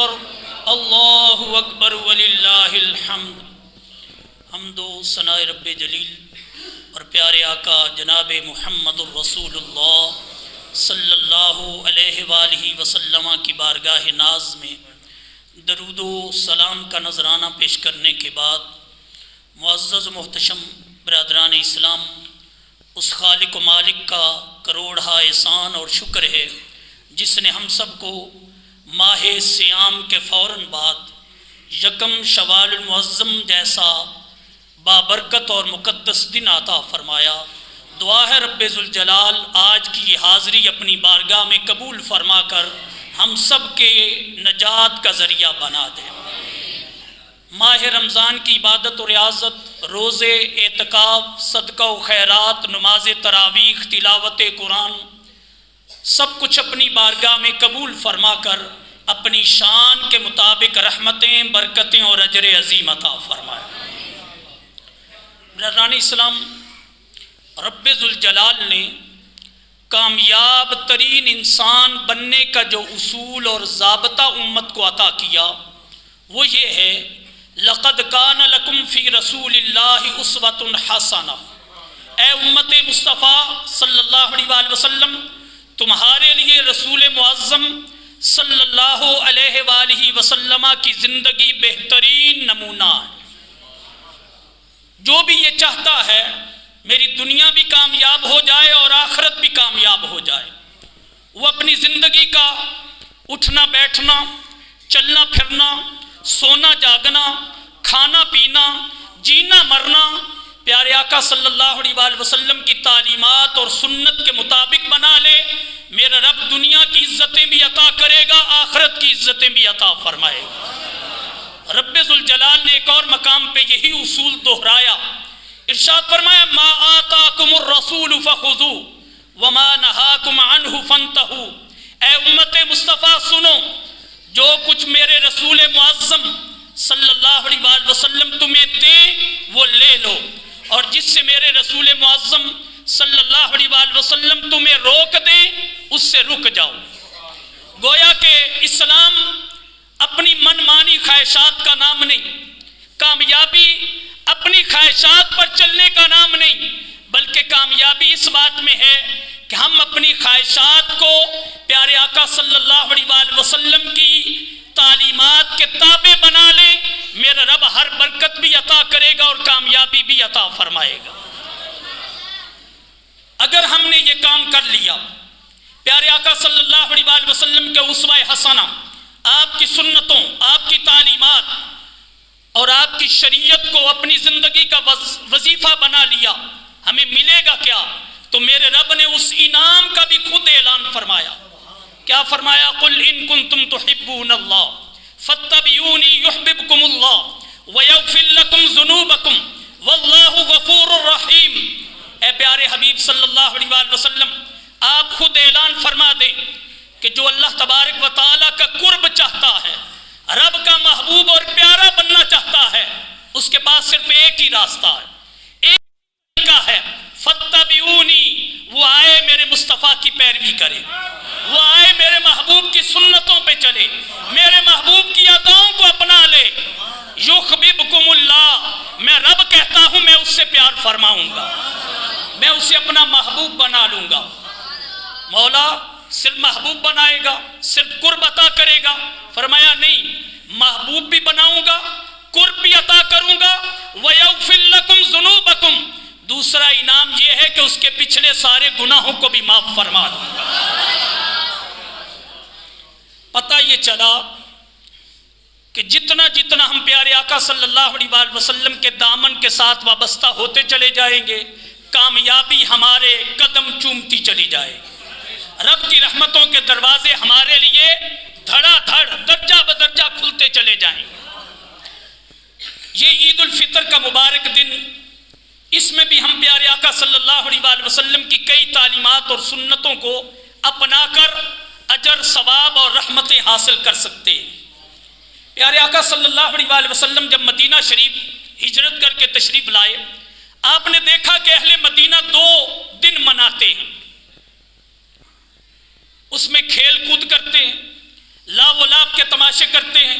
اکبر اللہ اکبر وللہ الحمد۔ حمد و ثناء رب جلیل اور پیارے آقا جناب محمد الرسول اللہ صلی اللہ علیہ وآلہ وسلم کی بارگاہ ناز میں درود و سلام کا نذرانہ پیش کرنے کے بعد، معزز محتشم برادران اسلام، اس خالق و مالک کا کروڑہ احسان اور شکر ہے جس نے ہم سب کو ماہ سیام کے فوراً بعد یکم شوال المعظم جیسا بابرکت اور مقدس دن عطا فرمایا۔ دعا ہے رب ذوالجلال آج کی یہ حاضری اپنی بارگاہ میں قبول فرما کر ہم سب کے نجات کا ذریعہ بنا دے۔ ماہ رمضان کی عبادت و ریاضت، روزے، اعتکاف، صدقہ و خیرات، نماز تراویح، تلاوت قرآن، سب کچھ اپنی بارگاہ میں قبول فرما کر اپنی شان کے مطابق رحمتیں، برکتیں اور اجر عظیم عطا فرمائے۔ برادران اسلام، رب ذوالجلال نے کامیاب ترین انسان بننے کا جو اصول اور ضابطہ امت کو عطا کیا وہ یہ ہے، لقد کان لکم فی رسول اللہ اسوۃ حسنہ۔ اے امت مصطفیٰ صلی اللہ علیہ وآلہ وسلم، تمہارے لیے رسول معظم صلی اللہ علیہ وآلہ وسلم کی زندگی بہترین نمونہ ہے۔ جو بھی یہ چاہتا ہے میری دنیا بھی کامیاب ہو جائے اور آخرت بھی کامیاب ہو جائے، وہ اپنی زندگی کا اٹھنا بیٹھنا، چلنا پھرنا، سونا جاگنا، کھانا پینا، جینا مرنا پیارے آقا صلی اللہ علیہ وآلہ وسلم کی تعلیمات اور سنت کے مطابق بنا لے، میرا رب دنیا کی عزتیں بھی عطا کرے گا، آخرت کی عزتیں بھی عطا فرمائے گا۔ رب ذوالجلال نے ایک اور مقام پہ یہی اصول دہرایا، ارشاد فرمایا ما آتاکم الرسول فخذوہ وما نہاکم عنہ فانتہوا۔ اے امت مصطفیٰ سنو، جو کچھ میرے رسول معظم صلی اللہ علیہ وآلہ وسلم تمہیں دیں وہ لے لو، اور جس سے میرے رسول معظم صلی اللہ علیہ وآلہ وسلم تمہیں روک دیں اس سے رک جاؤ۔ گویا کہ اسلام اپنی من مانی خواہشات کا نام نہیں، کامیابی اپنی خواہشات پر چلنے کا نام نہیں، بلکہ کامیابی اس بات میں ہے کہ ہم اپنی خواہشات کو پیارے آقا صلی اللہ علیہ وآلہ وسلم کی تعلیمات کے تابع بنا لیں، میرا رب ہر برکت بھی عطا کرے گا اور کامیابی بھی عطا فرمائے گا۔ اگر ہم نے یہ کام کر لیا، پیارے آقا صلی اللہ علیہ وآلہ وسلم کے اسوہ حسنہ، آپ کی سنتوں، آپ کی تعلیمات اور آپ کی شریعت کو اپنی زندگی کا وظیفہ بنا لیا، ہمیں ملے گا کیا؟ تو میرے رب نے اس انعام کا بھی خود اعلان فرمایا۔ کیا فرمایا؟ قل ان کنتم تحبون اللہ فاتبعونی یحببکم اللہ ویغفر لکم ذنوبکم واللہ غفور الرحیم۔ اے پیارے حبیب صلی اللہ علیہ وآلہ وسلم، آپ خود اعلان فرما دیں کہ جو اللہ تبارک و تعالیٰ کا قرب چاہتا ہے، رب کا محبوب اور پیارا بننا چاہتا ہے، اس کے پاس صرف ایک ہی راستہ ہے، ایک طریقہ ہے، فاتبعونی۔ وہ آئے میرے مصطفیٰ کی پیروی کرے، وہ آئے میرے محبوب کی سنتوں پہ چلے، میرے محبوب کی اداؤں کو اپنا لے، یحببکم اللہ۔ میں رب کہتا ہوں میں اس سے پیار فرماؤں گا، میں اسے اپنا محبوب بنا لوں گا۔ مولا صرف محبوب بنائے گا، صرف قرب عطا کرے گا؟ فرمایا نہیں، محبوب بھی بناؤں گا، قرب بھی عطا کروں گا، وَيَغْفِرْ لَكُمْ ذُنُوبَكُمْ۔ دوسرا انعام یہ ہے کہ اس کے پچھلے سارے گناہوں کو بھی معاف فرما دوں گا۔ پتہ یہ چلا کہ جتنا جتنا ہم پیارے آقا صلی اللہ علیہ وآلہ وسلم کے دامن کے ساتھ وابستہ ہوتے چلے جائیں گے، کامیابی ہمارے قدم چومتی چلی جائے گی، رب کی رحمتوں کے دروازے ہمارے لیے دھڑا دھڑ درجہ بدرجہ کھلتے چلے جائیں گے۔ یہ عید الفطر کا مبارک دن، اس میں بھی ہم پیارے آقا صلی اللہ علیہ وآلہ وسلم کی کئی تعلیمات اور سنتوں کو اپنا کر اجر، ثواب اور رحمتیں حاصل کر سکتے ہیں۔ پیارے آقا صلی اللہ علیہ وآلہ وسلم جب مدینہ شریف ہجرت کر کے تشریف لائے، آپ نے دیکھا کہ اہل مدینہ 2 دن مناتے ہیں، اس میں کھیل کود کرتے ہیں، لا و لاب کے تماشے کرتے ہیں،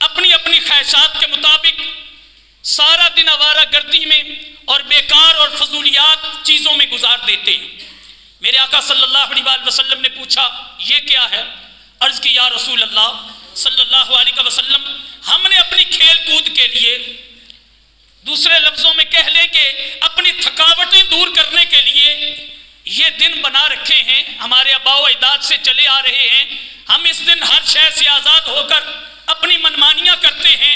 اپنی اپنی خواہشات کے مطابق سارا دن آوارہ گردی میں اور بیکار اور فضولیات چیزوں میں گزار دیتے ہیں۔ میرے آقا صلی اللہ علیہ وسلم نے پوچھا یہ کیا ہے؟ عرض کی یا رسول اللہ صلی اللہ علیہ وسلم، ہم نے اپنی کھیل کود کے لیے، دوسرے لفظوں میں کہہ لیں کہ اپنی تھکاوٹیں دور کرنے کے لیے یہ دن بنا رکھے ہیں، ہمارے آباء و اجداد سے چلے آ رہے ہیں، ہم اس دن ہر شے سے آزاد ہو کر اپنی منمانیاں کرتے ہیں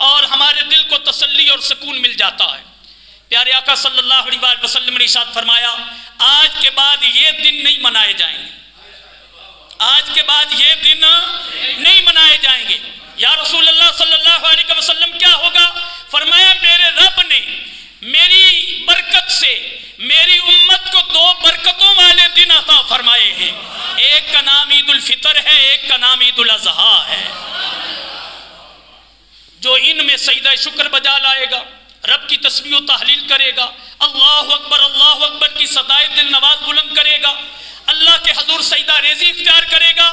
اور ہمارے دل کو تسلی اور سکون مل جاتا ہے۔ پیارے آقا صلی اللہ علیہ وسلم نے ارشاد فرمایا آج کے بعد یہ دن نہیں منائے جائیں گے، آج کے بعد یہ دن نہیں منائے جائیں گے۔ یا رسول اللہ صلی اللہ علیہ وسلم کیا ہوگا؟ فرمایا میرے رب نے میری برکت سے میری امت کو 2 برکتوں والے دن عطا فرمائے ہیں، ایک کا نام عید الفطر ہے، ایک کا نام عید الاضحیٰ ہے۔ جو ان میں سجدہ شکر بجا لائے گا، رب کی تسبیح و تحلیل کرے گا، اللہ اکبر کی صدائے دل نواز بلند کرے گا، اللہ کے حضور سجدہ ریزی اختیار کرے گا،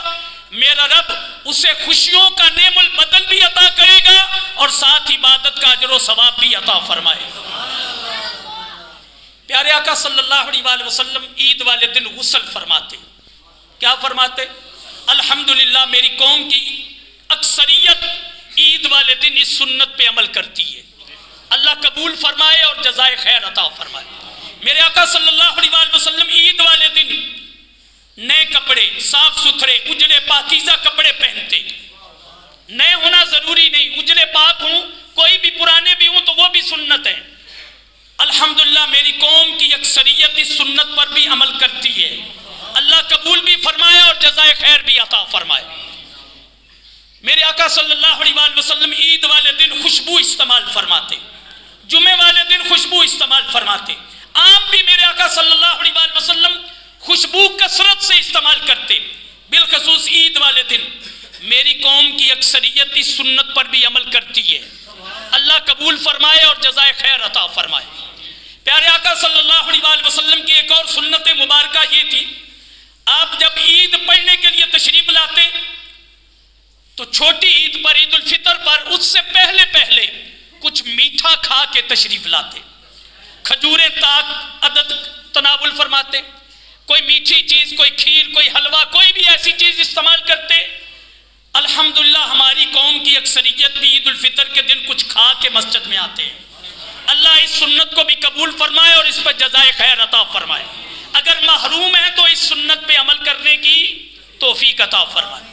میرا رب اسے خوشیوں کا نعم البدل بھی عطا کرے گا اور ساتھ عبادت کا اجر و ثواب بھی عطا فرمائے گا۔ پیارے آقا صلی اللہ علیہ وسلم عید والے دن غسل فرماتے، کیا فرماتے؟ الحمدللہ میری قوم کی اکثریت عید والے دن اس سنت پہ عمل کرتی ہے، اللہ قبول فرمائے اور جزائے خیر عطا فرمائے۔ میرے آقا صلی اللہ علیہ وسلم عید والے دن نئے کپڑے، صاف ستھرے اجلے پاکیزہ کپڑے پہنتے، نئے ہونا ضروری نہیں، اجلے پاک ہوں، کوئی بھی پرانے بھی ہوں تو وہ بھی سنت ہے۔ الحمدللہ میری قوم کی اکثریت اس سنت پر بھی عمل کرتی ہے، اللہ قبول بھی فرمائے اور جزائے خیر بھی عطا فرمائے۔ میرے آقا صلی اللہ علیہ وسلم عید والے دن خوشبو استعمال فرماتے، جمعے والے دن خوشبو استعمال فرماتے، آپ بھی میرے آقا صلی اللہ علیہ وسلم خوشبو کثرت سے استعمال کرتے، بالخصوص عید والے دن۔ میری قوم کی اکثریت اس سنت پر بھی عمل کرتی ہے، اللہ قبول فرمائے اور جزائے خیر عطا فرمائے۔ پیارے آقا صلی اللہ علیہ وسلم کی ایک اور سنت مبارکہ یہ تھی، آپ جب عید پڑھنے کے لیے تشریف لاتے تو چھوٹی عید پر، عید الفطر پر، اس سے پہلے کچھ میٹھا کھا کے تشریف لاتے، کھجوریں تاک عدد تناول فرماتے، کوئی میٹھی چیز، کوئی کھیر، کوئی حلوہ، کوئی بھی ایسی چیز استعمال کرتے۔ الحمدللہ ہماری قوم کی اکثریت بھی عید الفطر کے دن کچھ کھا کے مسجد میں آتے ہیں، اللہ اس سنت کو بھی قبول فرمائے اور اس پر جزائے خیر عطا فرمائے۔ اگر محروم ہے تو اس سنت پہ عمل کرنے کی توفیق عطا فرمائے۔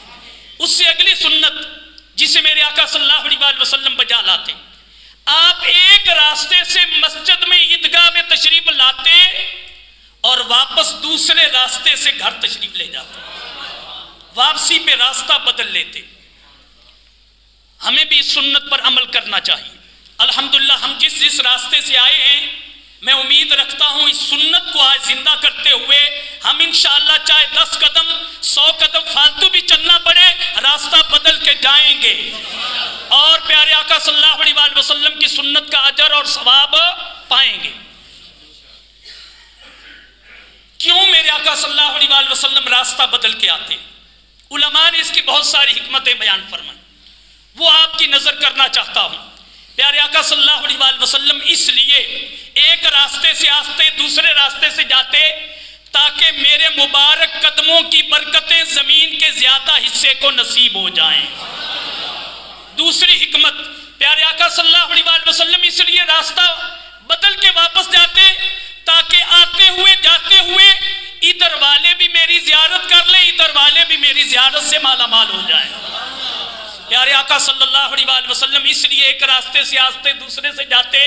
اس سے اگلی سنت جسے میرے آقا صلی اللہ علیہ وسلم بجا لاتے، آپ ایک راستے سے مسجد میں عیدگاہ میں تشریف لاتے اور واپس دوسرے راستے سے گھر تشریف لے جاتے، واپسی پہ راستہ بدل لیتے۔ ہمیں بھی اس سنت پر عمل کرنا چاہیے۔ الحمدللہ ہم جس راستے سے آئے ہیں، میں امید رکھتا ہوں اس سنت کو آج زندہ کرتے ہوئے ہم انشاءاللہ چاہے 10 قدم 100 قدم فالتو بھی چلنا پڑے، راستہ بدل کے جائیں گے اور پیارے آقا صلی اللہ علیہ وسلم کی سنت کا اجر اور ثواب پائیں گے۔ کیوں میرے آقا صلی اللہ علیہ وسلم راستہ بدل کے آتے؟ علماء نے اس کی بہت ساری حکمتیں بیان فرمائیں، وہ آپ کی نظر کرنا چاہتا ہوں۔ پیارے آقا صلی اللہ علیہ وسلم اس لیے ایک راستے سے آتے دوسرے راستے سے جاتے تاکہ میرے مبارک قدموں کی برکتیں زمین کے زیادہ حصے کو نصیب ہو جائیں۔ دوسری حکمت، پیارے آقا صلی اللہ علیہ وسلم اس لیے راستہ بدل کے واپس جاتے تاکہ آتے ہوئے جاتے ہوئے ادھر والے بھی میری زیارت کر لیں، ادھر والے بھی میری زیارت سے مالا مال ہو جائیں۔ پیارے آقا صلی اللہ علیہ وسلم اس لیے ایک راستے سے آتے دوسرے سے جاتے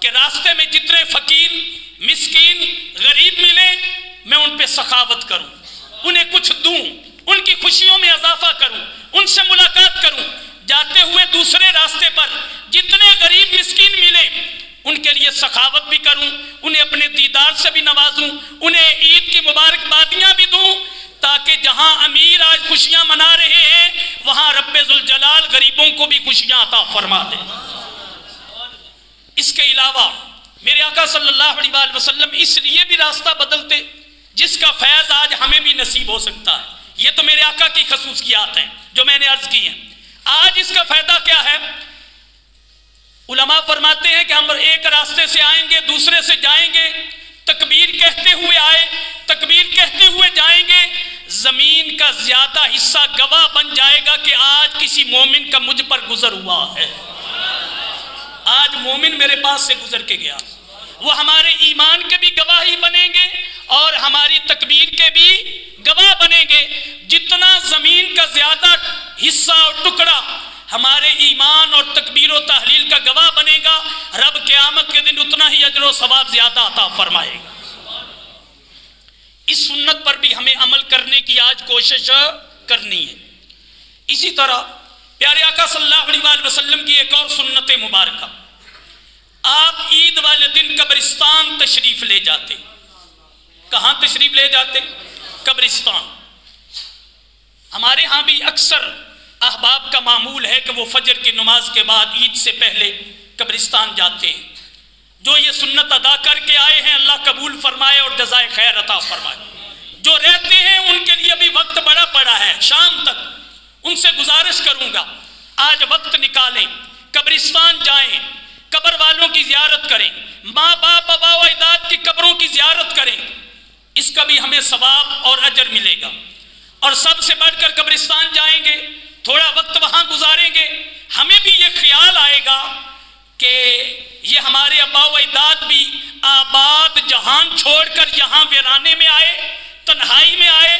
کہ راستے میں جتنے فقیر، مسکین، غریب ملے میں ان پہ سخاوت کروں، انہیں کچھ دوں، ان کی خوشیوں میں اضافہ کروں، ان سے ملاقات کروں۔ جاتے ہوئے دوسرے راستے پر جتنے غریب مسکین ملے ان کے لیے سخاوت بھی کروں، انہیں اپنے دیدار سے بھی نوازوں، انہیں عید کی مبارکبادیاں بھی دوں تاکہ جہاں امیر آج خوشیاں منا رہے ہیں وہاں رب ذوالجلال غریبوں کو بھی خوشیاں عطا فرما دے۔ اس کے علاوہ میرے آقا صلی اللہ علیہ وسلم اس لیے بھی راستہ بدلتے جس کا فیض آج ہمیں بھی نصیب ہو سکتا ہے۔ یہ تو میرے آقا کی خصوصیات ہیں، جو میں نے عرض کی ہیں. آج اس کا فائدہ کیا ہے؟ علماء فرماتے ہیں کہ ہم ایک راستے سے آئیں گے دوسرے سے جائیں گے, تکبیر کہتے ہوئے آئے, تکبیر کہتے ہوئے جائیں گے, زمین کا زیادہ حصہ گواہ بن جائے گا کہ آج کسی مومن کا مجھ پر گزر ہوا ہے, آج مومن میرے پاس سے گزر کے گیا. وہ ہمارے ایمان کے بھی گواہی بنیں گے اور ہماری تکبیر کے بھی گواہ بنیں گے. جتنا زمین کا زیادہ حصہ اور ٹکڑا ہمارے ایمان اور تکبیر و تحلیل کا گواہ بنے گا, رب قیامت کے دن اتنا ہی اجر و ثواب زیادہ عطا فرمائے گا. اس سنت پر بھی ہمیں عمل کرنے کی آج کوشش کرنی ہے. اسی طرح پیارے آقا صلی اللہ علیہ وسلم کی ایک اور سنت مبارکہ, آپ عید والے دن قبرستان تشریف لے جاتے. کہاں تشریف لے جاتے؟ قبرستان. ہمارے ہاں بھی اکثر احباب کا معمول ہے کہ وہ فجر کی نماز کے بعد عید سے پہلے قبرستان جاتے ہیں. جو یہ سنت ادا کر کے آئے ہیں اللہ قبول فرمائے اور جزائے خیر عطا فرمائے. جو رہتے ہیں ان کے لیے بھی وقت بڑا پڑا ہے, شام تک ان سے گزارش کروں گا آج وقت نکالیں, قبرستان جائیں, قبر والوں کی زیارت کریں, ماں باپ آبا و اجداد کی قبروں کی زیارت کریں. اس کا بھی ہمیں ثواب اور اجر ملے گا. اور سب سے بڑھ کر قبرستان جائیں گے, تھوڑا وقت وہاں گزاریں گے, ہمیں بھی یہ خیال آئے گا کہ یہ ہمارے آبا و اجداد بھی آباد جہان چھوڑ کر یہاں ویرانے میں آئے, تنہائی میں آئے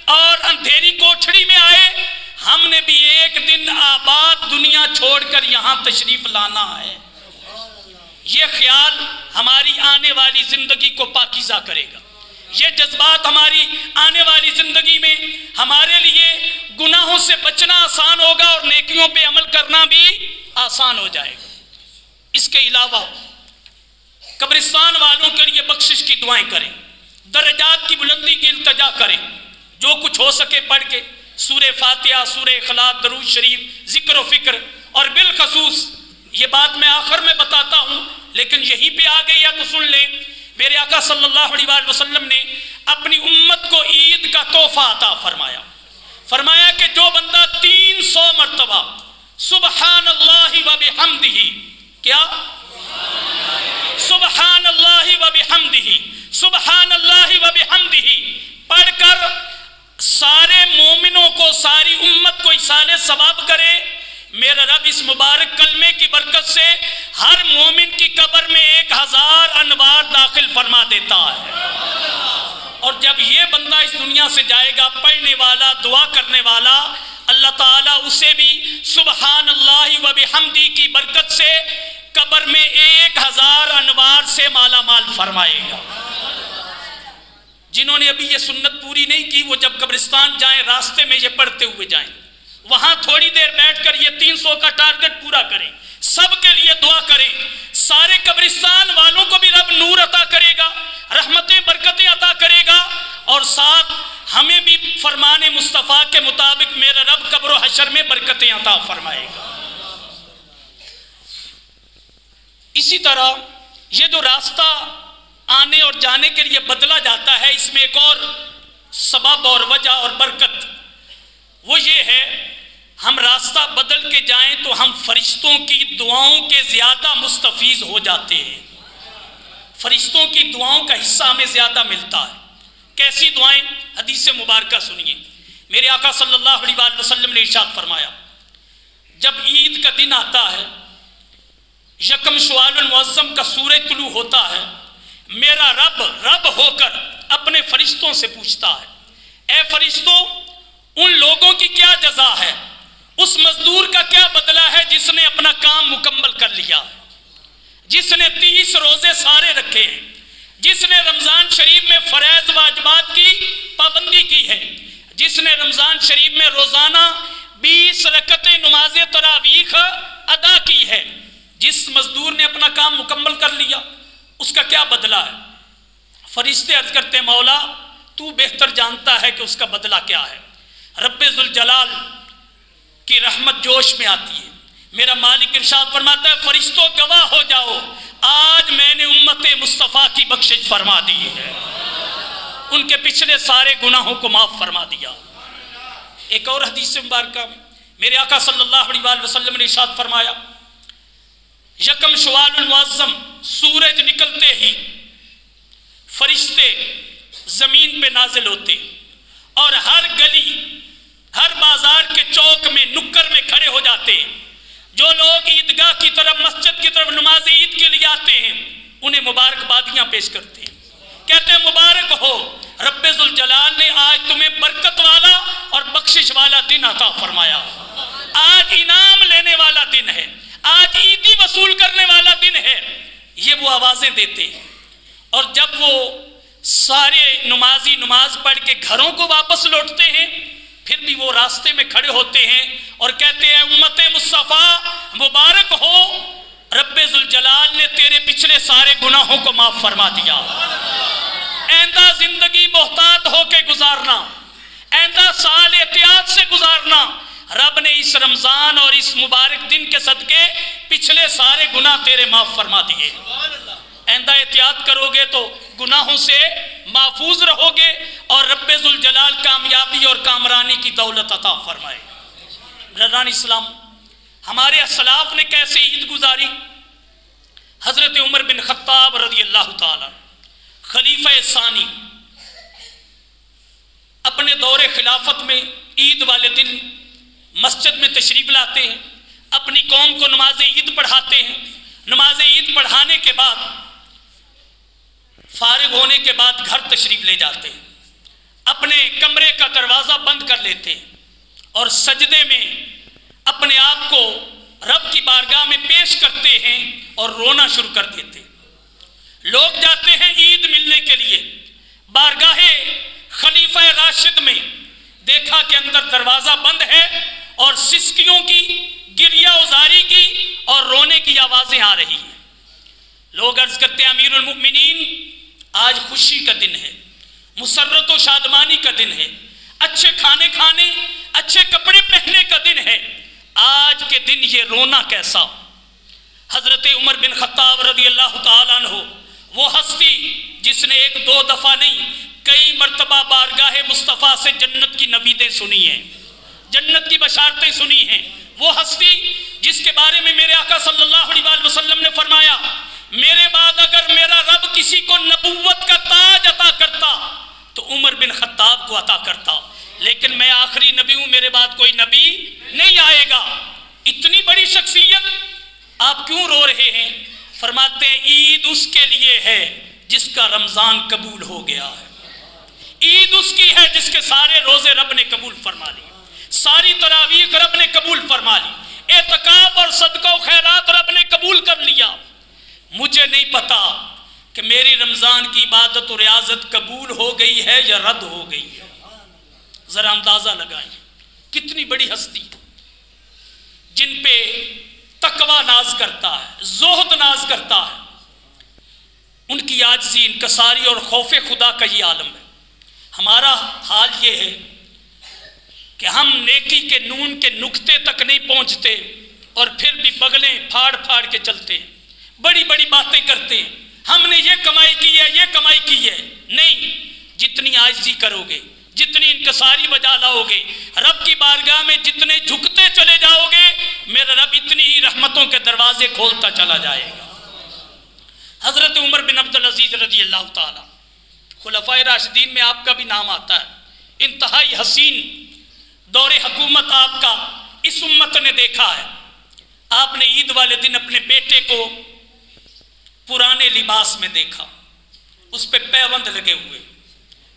اور اندھیری کوٹھڑی میں آئے. ہم نے بھی ایک دن آباد دنیا چھوڑ کر یہاں تشریف لانا ہے. یہ خیال ہماری آنے والی زندگی کو پاکیزہ کرے گا. یہ جذبات ہماری آنے والی زندگی میں ہمارے لیے گناہوں سے بچنا آسان ہوگا اور نیکیوں پہ عمل کرنا بھی آسان ہو جائے گا. اس کے علاوہ قبرستان والوں کے لیے بخشش کی دعائیں کریں, درجات کی بلندی کی التجا کریں. جو کچھ ہو سکے پڑھ کے سورہ فاتحہ, سورہ اخلاص, درود شریف, ذکر و فکر. اور بالخصوص یہ بات میں آخر میں بتاتا ہوں لیکن یہیں پہ آ گئی ہے تو سن لیں, میرے آقا صلی اللہ علیہ وسلم نے اپنی امت کو عید کا تحفہ عطا فرمایا. فرمایا کہ جو بندہ 300 مرتبہ سبحان اللہ و بحمدہ, کیا سبحان اللہ و بحمدہ, سبحان اللہ و بحمدہ پڑھ کر سارے مومنوں کو, ساری امت کو ایصال ثواب کرے, میرا رب اس مبارک کلمے کی برکت سے ہر مومن کی قبر میں 1000 انوار داخل فرما دیتا ہے. اور جب یہ بندہ اس دنیا سے جائے گا, پڑھنے والا, دعا کرنے والا, اللہ تعالیٰ اسے بھی سبحان اللہ و بحمدی کی برکت سے قبر میں 1000 انوار سے مالا مال فرمائے گا. جنہوں نے ابھی یہ سنت پوری نہیں کی وہ جب قبرستان جائیں راستے میں یہ پڑھتے ہوئے جائیں, وہاں تھوڑی دیر بیٹھ کر یہ 300 کا ٹارگٹ پورا کریں, سب کے لیے دعا کریں. سارے قبرستان والوں کو بھی رب نور عطا کرے گا, رحمتیں برکتیں عطا کرے گا, اور ساتھ ہمیں بھی فرمان مصطفیٰ کے مطابق میرا رب قبر و حشر میں برکتیں عطا فرمائے گا. اسی طرح یہ جو راستہ آنے اور جانے کے لیے بدلا جاتا ہے, اس میں ایک اور سبب اور وجہ اور برکت وہ یہ ہے, ہم راستہ بدل کے جائیں تو ہم فرشتوں کی دعاؤں کے زیادہ مستفیض ہو جاتے ہیں. فرشتوں کی دعاؤں کا حصہ ہمیں زیادہ ملتا ہے. کیسی دعائیں؟ حدیث مبارکہ سنیے. میرے آقا صلی اللہ علیہ وسلم نے ارشاد فرمایا, جب عید کا دن آتا ہے, یکم شوال المعظم کا سورج طلوع ہوتا ہے, میرا رب ہو کر اپنے فرشتوں سے پوچھتا ہے, اے فرشتوں, ان لوگوں کی کیا جزا ہے, اس مزدور کا کیا بدلہ ہے جس نے اپنا کام مکمل کر لیا, جس نے 30 روزے سارے رکھے ہیں, جس نے رمضان شریف میں فرائض واجبات کی پابندی کی ہے, جس نے رمضان شریف میں روزانہ 20 رکعتیں نماز تراویح ادا کی ہے. جس مزدور نے اپنا کام مکمل کر لیا اس کا کیا بدلہ ہے؟ فرشتے عرض کرتے ہیں, مولا تو بہتر جانتا ہے کہ اس کا بدلہ کیا ہے. رب ذوالجلال کی رحمت جوش میں آتی ہے. میرا مالک ارشاد فرماتا ہے, فرشتوں گواہ ہو جاؤ, آج میں نے امت مصطفیٰ کی بخشش فرما دی ہے, ان کے پچھلے سارے گناہوں کو معاف فرما دیا. ایک اور حدیث مبارکہ میں میرے آقا صلی اللہ علیہ وسلم نے ارشاد فرمایا، یکم شوال المعظم سورج نکلتے ہی فرشتے زمین پہ نازل ہوتے اور ہر گلی ہر بازار کے چوک میں نکر میں کھڑے ہو جاتے ہیں۔ جو لوگ عیدگاہ کی طرف مسجد کی طرف نماز عید کے لیے آتے ہیں انہیں مبارکبادیاں پیش کرتے ہیں، کہتے ہیں مبارک ہو، رب ذوالجلال نے آج تمہیں برکت والا اور بخشش والا دن عطا فرمایا، آج انعام لینے والا دن ہے، آج عیدی وصول کرنے والا دن ہے۔ یہ وہ آوازیں دیتے ہیں، اور جب وہ سارے نمازی نماز پڑھ کے گھروں کو واپس لوٹتے ہیں پھر بھی وہ راستے میں کھڑے ہوتے ہیں اور کہتے ہیں امت مصطفیٰ مبارک ہو، رب ذوالجلال نے تیرے پچھلے سارے گناہوں کو معاف فرما دیا، آئندہ زندگی محتاط ہو کے گزارنا، آئندہ سال احتیاط سے گزارنا، رب نے اس رمضان اور اس مبارک دن کے صدقے پچھلے سارے گناہ تیرے معاف فرما دیے، آئندہ احتیاط کرو گے تو گناہوں سے محفوظ رہو گے اور رب ذوالجلال کامیابی اور کامرانی کی دولت عطا فرمائے۔ برادران اسلام، ہمارے اسلاف نے کیسے عید گزاری؟ حضرت عمر بن خطاب رضی اللہ تعالیٰ خلیفہ ثانی اپنے دور خلافت میں عید والے دن مسجد میں تشریف لاتے ہیں، اپنی قوم کو نماز عید پڑھاتے ہیں، نماز عید پڑھانے کے بعد فارغ ہونے کے بعد گھر تشریف لے جاتے ہیں، اپنے کمرے کا دروازہ بند کر لیتے ہیں اور سجدے میں اپنے آپ کو رب کی بارگاہ میں پیش کرتے ہیں اور رونا شروع کر دیتے ہیں۔ لوگ جاتے ہیں عید ملنے کے لیے، بارگاہ خلیفہ راشد میں دیکھا کہ اندر دروازہ بند ہے اور سسکیوں کی، گریہ ازاری کی اور رونے کی آوازیں آ رہی ہیں۔ لوگ عرض کرتے ہیں امیر المؤمنین آج خوشی کا دن ہے، مسرت و شادمانی کا دن ہے، اچھے کھانے کھانے، اچھے کپڑے پہننے کا دن ہے، آج کے دن یہ رونا کیسا؟ حضرت عمر بن خطاب رضی اللہ تعالیٰ عنہ وہ ہستی جس نے ایک دو دفعہ نہیں کئی مرتبہ بارگاہ مصطفیٰ سے جنت کی نویدیں سنی ہیں، جنت کی بشارتیں سنی ہیں، وہ ہستی جس کے بارے میں میرے آقا صلی اللہ علیہ وسلم نے فرمایا میرے بعد اگر میرا رب کسی کو نبوت کا تاج عطا کرتا تو عمر بن خطاب کو عطا کرتا، لیکن میں آخری نبی ہوں، میرے بعد کوئی نبی نہیں آئے گا۔ اتنی بڑی شخصیت، آپ کیوں رو رہے ہیں؟ فرماتے ہیں عید اس کے لیے ہے جس کا رمضان قبول ہو گیا ہے، عید اس کی ہے جس کے سارے روزے رب نے قبول فرما لی، ساری تراویح رب نے قبول فرما لی، اعتکاف اور صدقہ و خیرات رب نے قبول کر لیا۔ مجھے نہیں پتا کہ میری رمضان کی عبادت و ریاضت قبول ہو گئی ہے یا رد ہو گئی ہے، ذرا اندازہ لگائیں کتنی بڑی ہستی جن پہ تقوی ناز کرتا ہے، زہد ناز کرتا ہے، ان کی عاجزی، انکساری اور خوف خدا کا یہ عالم ہے۔ ہمارا حال یہ ہے کہ ہم نیکی کے نون کے نقطے تک نہیں پہنچتے اور پھر بھی بغلیں پھاڑ پھاڑ کے چلتے ہیں، بڑی بڑی باتیں کرتے ہیں، ہم نے یہ کمائی کی ہے، یہ کمائی کی ہے۔ نہیں، جتنی عاجزی کرو گے، جتنی انکساری بجا لاؤ گے، رب کی بارگاہ میں جتنے جھکتے چلے جاؤ گے، میرا رب اتنی ہی رحمتوں کے دروازے کھولتا چلا جائے گا۔ حضرت عمر بن عبدالعزیز رضی اللہ تعالی خلفائے راشدین میں آپ کا بھی نام آتا ہے، انتہائی حسین دور حکومت آپ کا اس امت نے دیکھا ہے۔ آپ نے عید والے دن اپنے بیٹے کو پرانے لباس میں دیکھا، اس پہ پیوند لگے ہوئے،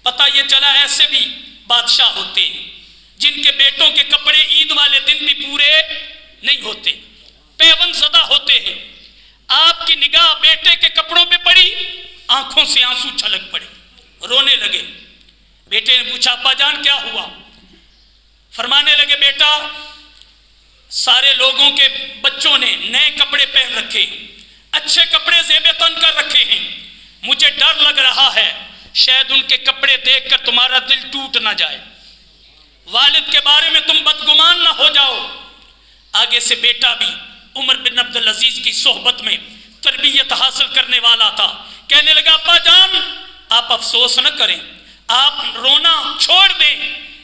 پتہ یہ چلا ایسے بھی بادشاہ ہوتے ہیں جن کے بیٹوں کے کپڑے عید والے دن بھی پورے نہیں ہوتے، پیوند زدہ ہوتے ہیں۔ آپ کی نگاہ بیٹے کے کپڑوں پہ پڑی، آنکھوں سے آنسو چھلک پڑے، رونے لگے۔ بیٹے نے پوچھا ابا جان کیا ہوا؟ فرمانے لگے بیٹا سارے لوگوں کے بچوں نے نئے کپڑے پہن رکھے ہیں، اچھے کپڑے زیب تن کر رکھے ہیں، مجھے ڈر لگ رہا ہے شاید ان کے کپڑے دیکھ کر تمہارا دل ٹوٹ نہ جائے، والد کے بارے میں تم بدگمان نہ ہو جاؤ۔ آگے سے بیٹا بھی عمر بن عبدالعزیز کی صحبت میں تربیت حاصل کرنے والا تھا، کہنے لگا ابا جان آپ افسوس نہ کریں، آپ رونا چھوڑ دیں،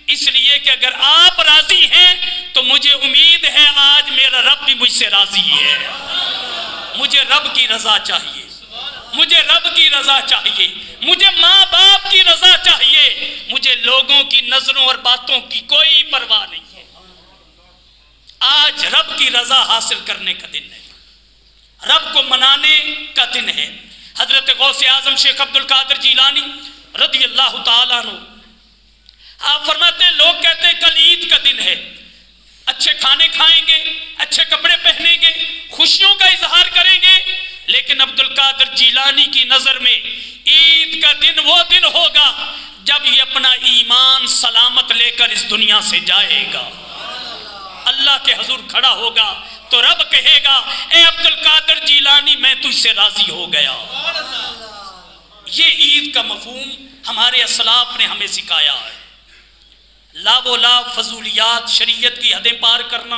اس لیے کہ اگر آپ رب بھی مجھ سے راضی ہے. مجھے رب کی رضا چاہیے, مجھے رب کی رضا چاہیے, مجھے ماں باپ کی رضا چاہیے, مجھے لوگوں کی نظروں اور باتوں کی کوئی پرواہ نہیں ہے. آج رب کی رضا حاصل کرنے کا دن ہے, رب کو منانے کا دن ہے. حضرت غوث اعظم شیخ عبد القادر جیلانی رضی اللہ تعالیٰ عنہ آپ فرماتے ہیں لوگ کہتے ہیں کل عید کا دن ہے, اچھے کھانے کھائیں گے, اچھے کپڑے پہنیں گے, خوشیوں کا اظہار کریں گے, لیکن عبد القادر جیلانی کی نظر میں عید کا دن وہ دن ہوگا جب یہ اپنا ایمان سلامت لے کر اس دنیا سے جائے گا. اللہ کے حضور کھڑا ہوگا تو رب کہے گا اے عبد القادر جیلانی میں تجھ سے راضی ہو گیا. یہ عید کا مفہوم ہمارے اسلاف نے ہمیں سکھایا ہے. لا و لا فضولیات, شریعت کی حدیں پار کرنا,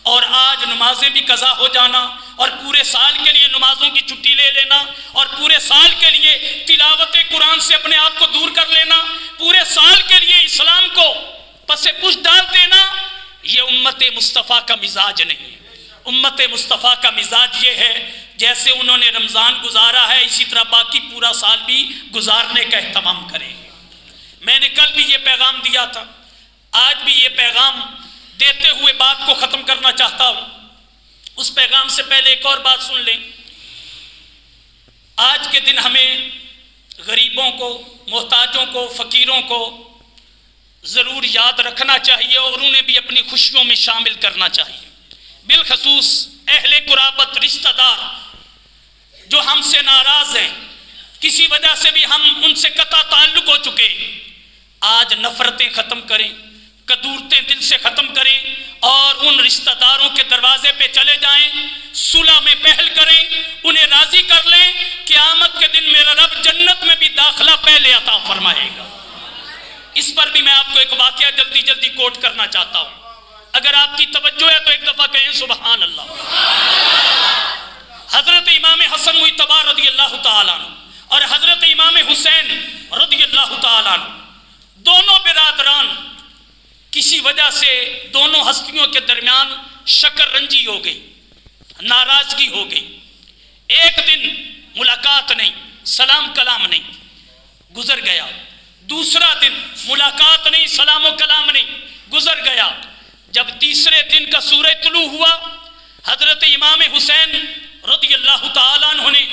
اور آج نمازیں بھی قضا ہو جانا, اور پورے سال کے لیے نمازوں کی چھٹی لے لینا, اور پورے سال کے لیے تلاوت قرآن سے اپنے آپ کو دور کر لینا, پورے سال کے لیے اسلام کو پس پش ڈال دینا, یہ امت مصطفیٰ کا مزاج نہیں ہے. امت مصطفیٰ کا مزاج یہ ہے جیسے انہوں نے رمضان گزارا ہے اسی طرح باقی پورا سال بھی گزارنے کا اہتمام کریں گے. میں نے کل بھی یہ پیغام دیا تھا, آج بھی یہ پیغام دیتے ہوئے بات کو ختم کرنا چاہتا ہوں. اس پیغام سے پہلے ایک اور بات سن لیں. آج کے دن ہمیں غریبوں کو, محتاجوں کو, فقیروں کو ضرور یاد رکھنا چاہیے اور انہیں بھی اپنی خوشیوں میں شامل کرنا چاہیے. بالخصوص اہل قرابت, رشتہ دار جو ہم سے ناراض ہیں, کسی وجہ سے بھی ہم ان سے قطع تعلق ہو چکے, آج نفرتیں ختم کریں, کدورتیں دل سے ختم کریں, اور ان رشتہ داروں کے دروازے پہ چلے جائیں, صلح میں پہل کریں, انہیں راضی کر لیں. قیامت کے دن میرا رب جنت میں بھی داخلہ پہلے عطا فرمائے گا. اس پر بھی میں آپ کو ایک واقعہ جلدی جلدی کوٹ کرنا چاہتا ہوں, اگر آپ کی توجہ ہے تو ایک دفعہ کہیں سبحان اللہ. حضرت امام حسن مجتبی رضی اللہ تعالیٰ عنہ اور حضرت امام حسین رضی اللہ تعالیٰ عنہ, دونوں برادران کسی وجہ سے دونوں ہستیوں کے درمیان شکر رنجی ہو گئی, ناراضگی ہو گئی. ایک دن ملاقات نہیں, سلام کلام نہیں, گزر گیا. دوسرا دن ملاقات نہیں, سلام و کلام نہیں, گزر گیا. جب تیسرے دن کا سورج طلوع ہوا, حضرت امام حسین رضی اللہ تعالیٰ عنہ نے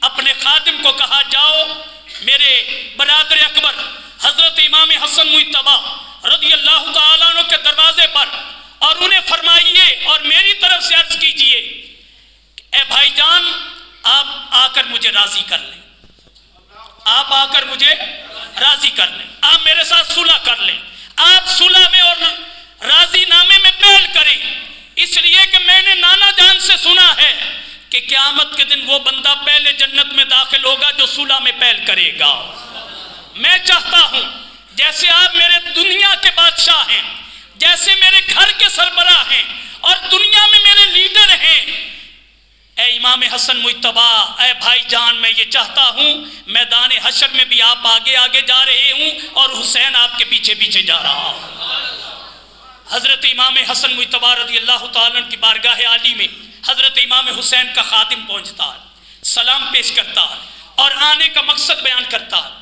اپنے خادم کو کہا جاؤ میرے برادر اکبر حضرت امام حسن مجتبی رضی اللہ تعالیٰ عنہ کے دروازے پر, اور انہیں فرمائیے اور میری طرف سے عرض کیجئے اے بھائی جان آپ آ کر مجھے راضی کر لیں, آپ آ کر مجھے راضی کر لیں, آپ میرے ساتھ صلح کر لیں. آپ صلح میں اور راضی نامے میں پہل کریں, اس لیے کہ میں نے نانا جان سے سنا ہے کہ قیامت کے دن وہ بندہ پہلے جنت میں داخل ہوگا جو صلح میں پہل کرے گا. میں چاہتا ہوں جیسے آپ میرے دنیا کے بادشاہ ہیں, جیسے میرے گھر کے سربراہ ہیں اور دنیا میں میرے لیڈر ہیں, اے امام حسن مجتبی, اے بھائی جان, میں یہ چاہتا ہوں میدان حشر میں بھی آپ آگے آگے جا رہے ہوں اور حسین آپ کے پیچھے پیچھے جا رہا ہوں. حضرت امام حسن مجتبی رضی اللہ تعالیٰ عنہ کی بارگاہ عالی میں حضرت امام حسین کا خادم پہنچتا ہے, سلام پیش کرتا ہے اور آنے کا مقصد بیان کرتا ہے.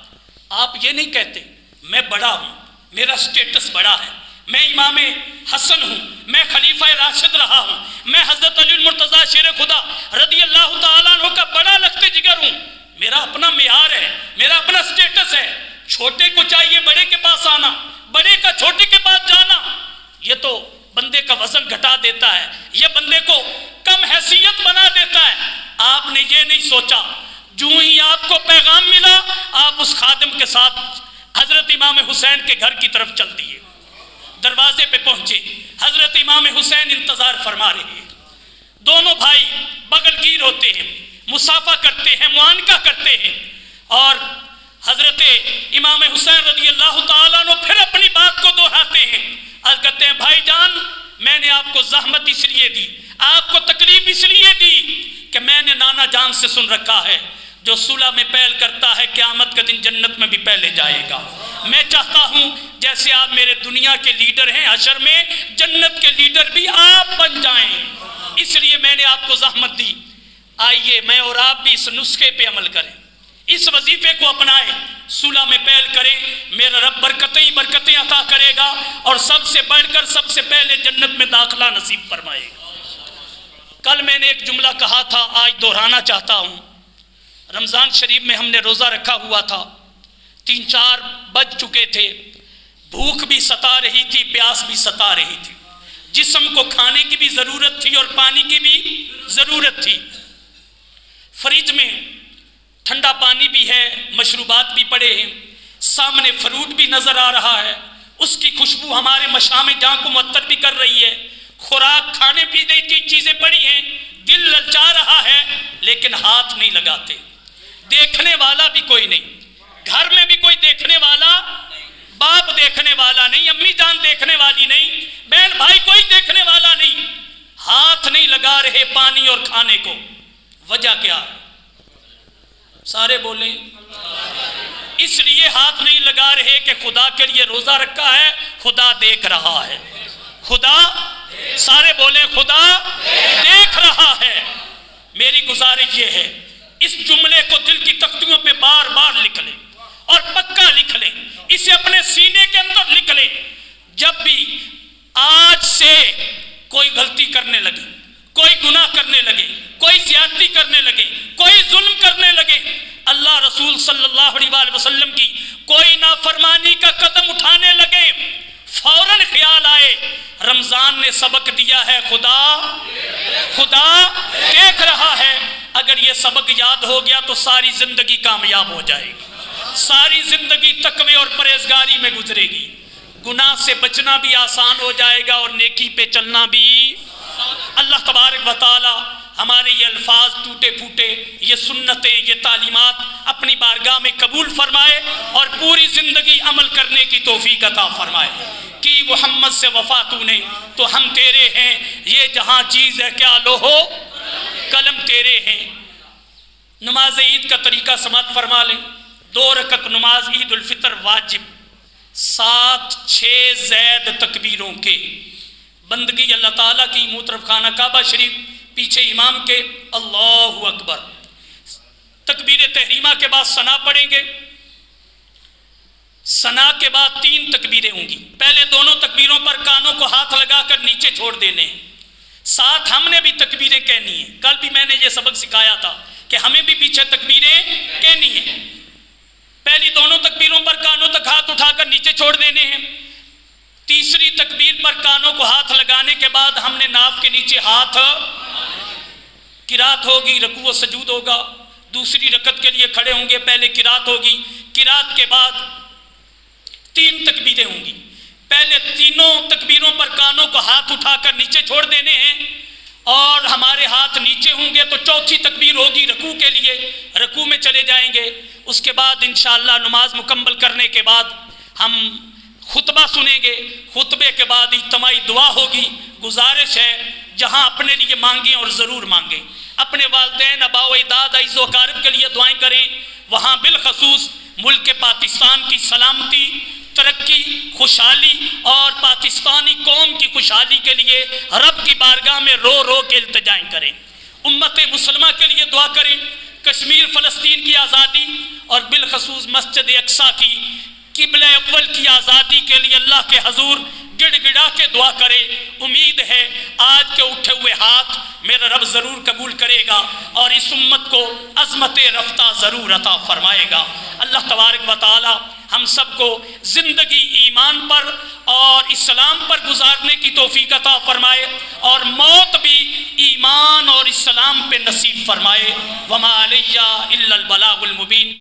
آپ یہ نہیں کہتے میں بڑا ہوں, میرا سٹیٹس بڑا ہے, میں امام حسن ہوں, میں خلیفہ راشد رہا ہوں, میں حضرت علی المرتضیٰ شیر خدا رضی اللہ تعالیٰ عنہ کا بڑا لخت جگر ہوں, میرا اپنا معیار ہے, میرا اپنا سٹیٹس ہے. چھوٹے کو چاہیے بڑے کے پاس آنا, بڑے کا چھوٹے کے پاس جانا, یہ تو بندے کا وزن گھٹا دیتا ہے, یہ بندے کو کم حیثیت بنا دیتا ہے. آپ نے یہ نہیں سوچا, جو ہی آپ کو پیغام ملا آپ اس خادم کے ساتھ حضرت امام حسین کے گھر کی طرف چل دیے. دروازے پہ پہنچے, حضرت امام حسین انتظار فرما رہے ہیں. دونوں بھائی بغل گیر ہوتے ہیں, مصافحہ کرتے ہیں, معانقہ کرتے ہیں, اور حضرت امام حسین رضی اللہ تعالیٰ عنہ پھر اپنی بات کو دہراتے ہیں. عرض کرتے ہیں بھائی جان میں نے آپ کو زحمت اس لیے دی, آپ کو تکلیف اس لیے دی کہ میں نے نانا جان سے سن رکھا ہے جو صلح میں پہل کرتا ہے قیامت کے دن جنت میں بھی پہلے جائے گا. میں چاہتا ہوں جیسے آپ میرے دنیا کے لیڈر ہیں, حشر میں جنت کے لیڈر بھی آپ بن جائیں. اس لیے میں نے آپ کو زحمت دی، آئیے میں اور آپ بھی اس نسخے پہ عمل کریں، اس وظیفے کو اپنائیں، صلح میں پہل کریں، میرا رب برکتیں ہی برکتیں عطا کرے گا اور سب سے بڑھ کر سب سے پہلے جنت میں داخلہ نصیب فرمائے گا۔ کل میں نے ایک جملہ کہا تھا، آج دہرانا چاہتا ہوں۔ رمضان شریف میں ہم نے روزہ رکھا ہوا تھا، 3-4 بج چکے تھے، بھوک بھی ستا رہی تھی، پیاس بھی ستا رہی تھی، جسم کو کھانے کی بھی ضرورت تھی اور پانی کی بھی ضرورت تھی۔ فریج میں ٹھنڈا پانی بھی ہے، مشروبات بھی پڑے ہیں، سامنے فروٹ بھی نظر آ رہا ہے، اس کی خوشبو ہمارے مشام جاں کو معطر بھی کر رہی ہے، خوراک کھانے پینے کی چیزیں پڑی ہیں، دل للچا رہا ہے، لیکن ہاتھ نہیں لگاتے، دیکھنے والا بھی کوئی نہیں، گھر میں بھی کوئی دیکھنے والا، باپ دیکھنے والا نہیں، امی جان دیکھنے والی نہیں، بہن بھائی کوئی دیکھنے والا نہیں، ہاتھ نہیں لگا رہے پانی اور کھانے کو۔ وجہ کیا ہے؟ سارے بولیں، اس لیے ہاتھ نہیں لگا رہے کہ خدا کے لیے روزہ رکھا ہے، خدا دیکھ رہا ہے، خدا، سارے بولیں خدا دیکھ رہا ہے۔ میری گزارش یہ ہے، اس جملے کو دل کی تختیوں پہ بار بار لکھ لیں اور پکا لکھ لیں، اسے اپنے سینے کے اندر لکھ لیں۔ جب بھی آج سے کوئی غلطی کرنے لگے، کوئی گناہ کرنے لگے، کوئی زیادتی کرنے لگے، کوئی ظلم کرنے لگے، اللہ رسول صلی اللہ علیہ وسلم کی کوئی نافرمانی کا قدم اٹھانے لگے، فوراً خیال آئے رمضان نے سبق دیا ہے، خدا دیکھ رہا ہے۔ اگر یہ سبق یاد ہو گیا تو ساری زندگی کامیاب ہو جائے گی، ساری زندگی تقوی اور پرہیزگاری میں گزرے گی، گناہ سے بچنا بھی آسان ہو جائے گا اور نیکی پہ چلنا بھی۔ اللہ تبارک و تعالی ہمارے یہ الفاظ ٹوٹے پھوٹے، یہ سنتیں، یہ تعلیمات اپنی بارگاہ میں قبول فرمائے اور پوری زندگی عمل کرنے کی توفیق عطا فرمائے۔ کہ محمد سے وفا تو نے تو ہم تیرے ہیں، یہ جہاں چیز ہے کیا لوہو قلم تیرے ہیں۔ نماز عید کا طریقہ سماعت فرما لیں، 2 رکعت نماز عید الفطر واجب، 7-6 زید تکبیروں کے، بندگی اللہ تعالیٰ کی، محترم خانہ کعبہ شریف، پیچھے امام کے اللہ اکبر، تکبیر تحریمہ کے بعد ثنا پڑھیں گے، ثنا کے بعد 3 تکبیریں ہوں گی، پہلے دونوں تکبیروں پر کانوں کو ہاتھ لگا کر نیچے چھوڑ دینے، ساتھ ہم نے بھی تکبیریں کہنی ہیں۔ کل بھی میں نے یہ سبق سکھایا تھا کہ ہمیں بھی پیچھے تکبیریں کہنی ہیں، پہلی دونوں تکبیروں پر کانوں تک ہاتھ اٹھا کر نیچے چھوڑ دینے ہیں، تیسری تکبیر پر کانوں کو ہاتھ لگانے کے بعد ہم نے ناف کے نیچے ہاتھ، قرات ہوگی، رکوع و سجود ہوگا، دوسری رکعت کے لیے کھڑے ہوں گے، پہلے قرات ہوگی، قرات کے بعد 3 تکبیریں ہوں گی، پہلے تینوں تکبیروں پر کانوں کو ہاتھ اٹھا کر نیچے چھوڑ دینے ہیں اور ہمارے ہاتھ نیچے ہوں گے تو چوتھی تکبیر ہوگی رکوع کے لیے، رکوع میں چلے جائیں گے۔ اس کے بعد انشاءاللہ نماز مکمل کرنے کے بعد ہم خطبہ سنیں گے، خطبے کے بعد اجتماعی دعا ہوگی۔ گزارش ہے جہاں اپنے لیے مانگیں اور ضرور مانگیں، اپنے والدین، آباء و اجداد، عزیز و اقارب کے لیے دعائیں کریں، وہاں بالخصوص ملک پاکستان کی سلامتی، ترقی، خوشحالی اور پاکستانی قوم کی خوشحالی کے لیے رب کی بارگاہ میں رو رو کے التجائیں کریں، امت مسلمہ کے لیے دعا کریں، کشمیر فلسطین کی آزادی اور بالخصوص مسجد اقصیٰ کی قبلہ اول کی آزادی کے لیے اللہ کے حضور گڑ گڑا کے دعا کرے۔ امید ہے آج کے اٹھے ہوئے ہاتھ میرا رب ضرور قبول کرے گا اور اس امت کو عظمت رفتہ ضرور عطا فرمائے گا۔ اللہ تبارک و تعالی ہم سب کو زندگی ایمان پر اور اسلام پر گزارنے کی توفیق عطا فرمائے اور موت بھی ایمان اور اسلام پہ نصیب فرمائے۔ وما علیہ الا البلاغ المبین۔